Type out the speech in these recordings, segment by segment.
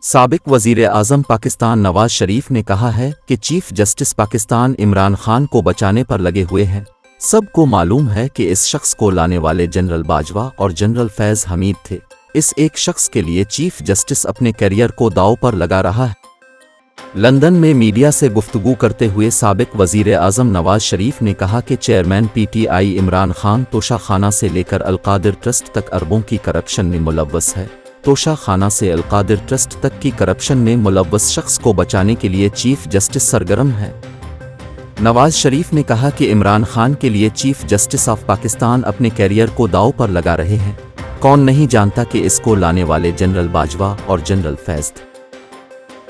साबिक वज़ीर-ए-आज़म पाकिस्तान नवाज शरीफ ने कहा है कि चीफ जस्टिस पाकिस्तान इमरान खान को बचाने पर लगे हुए हैं। सबको मालूम है कि इस शख्स को लाने वाले जनरल बाजवा और जनरल फैज़ हमीद थे। इस एक शख्स के लिए चीफ जस्टिस अपने करियर को दांव पर लगा रहा है। लंदन में मीडिया से गुफ्तगू करते हुए साबिक वज़ीर-ए-आज़म नवाज शरीफ ने कहा कि चेयरमैन पीटीआई इमरान खान तोशाखाना से लेकर अलकादिर ट्रस्ट तक अरबों की करप्शन में मुलव्वस है। तोशाखाना से अलकादिर ट्रस्ट तक की करप्शन में मुलव्वस शख्स को बचाने के लिए चीफ जस्टिस सरगर्म है। नवाज शरीफ ने कहा कि इमरान खान के लिए चीफ जस्टिस ऑफ पाकिस्तान अपने कैरियर को दांव पर लगा रहे हैं। कौन नहीं जानता कि इसको लाने वाले जनरल बाजवा और जनरल फैज़ थे।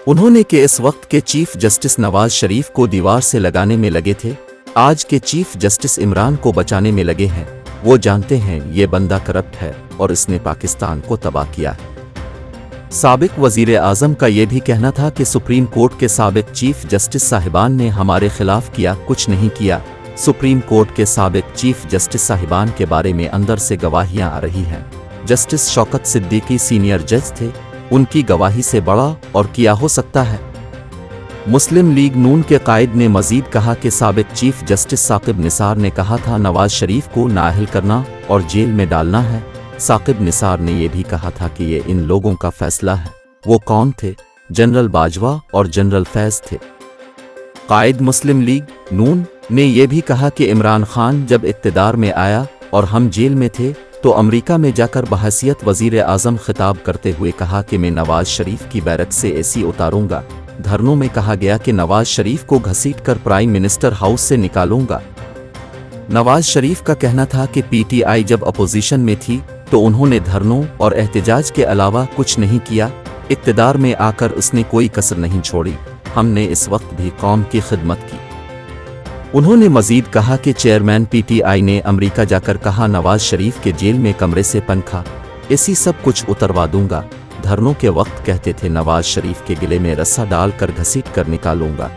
उन्होंने कि इस वक्त के चीफ जस्टिस नवाज शरीफ को दीवार से लगाने में लगे थे, आज के चीफ जस्टिस इमरान को बचाने में लगे हैं। वो जानते हैं ये बंदा करप्ट है और इसने पाकिस्तान को तबाह किया है। साबिक वज़ीर-ए-आज़म का ये भी कहना था कि सुप्रीम कोर्ट के साबिक चीफ जस्टिस साहिबान ने हमारे खिलाफ किया, कुछ नहीं किया। सुप्रीम कोर्ट के साबिक चीफ जस्टिस साहिबान के बारे में अंदर से गवाहियां आ रही हैं। जस्टिस शौकत सिद्दीकी सीनियर जज थे, उनकी गवाही से बड़ा और क्या हो सकता है। मुस्लिम लीग नून के कायद ने मजीद कहा कि साबिक चीफ जस्टिस साकिब निसार ने कहा था नवाज शरीफ को नाअहल करना और जेल में डालना है। साकिब निसार ने यह भी कहा था कि ये इन लोगों का फैसला है। वो कौन थे? जनरल बाजवा और जनरल फैज़ थे। कायद मुस्लिम लीग नून ने यह भी कहा कि इमरान खान जब इक़्तिदार में आया और हम जेल में थे तो अमेरिका में जाकर बहैसियत वज़ीर-ए-आज़म खिताब करते हुए कहा कि मैं नवाज शरीफ की बैरक से एसी उतारूंगा। धरनों में कहा गया कि नवाज शरीफ को घसीटकर प्राइम मिनिस्टर हाउस से निकालूंगा। नवाज शरीफ का कहना था कि पीटीआई जब अपोजिशन में थी तो उन्होंने धरनों और एहतजाज के अलावा कुछ नहीं किया। इक़्तिदार में आकर उसने कोई कसर नहीं छोड़ी। हमने इस वक्त भी कौम की खिदमत की। उन्होंने मजीद कहा कि चेयरमैन पीटीआई ने अमेरिका जाकर कहा नवाज शरीफ के जेल में कमरे से पंखा एसी सब कुछ उतरवा दूंगा। धरनों के वक्त कहते थे नवाज शरीफ के गले में रस्सा डालकर घसीट कर निकालूंगा।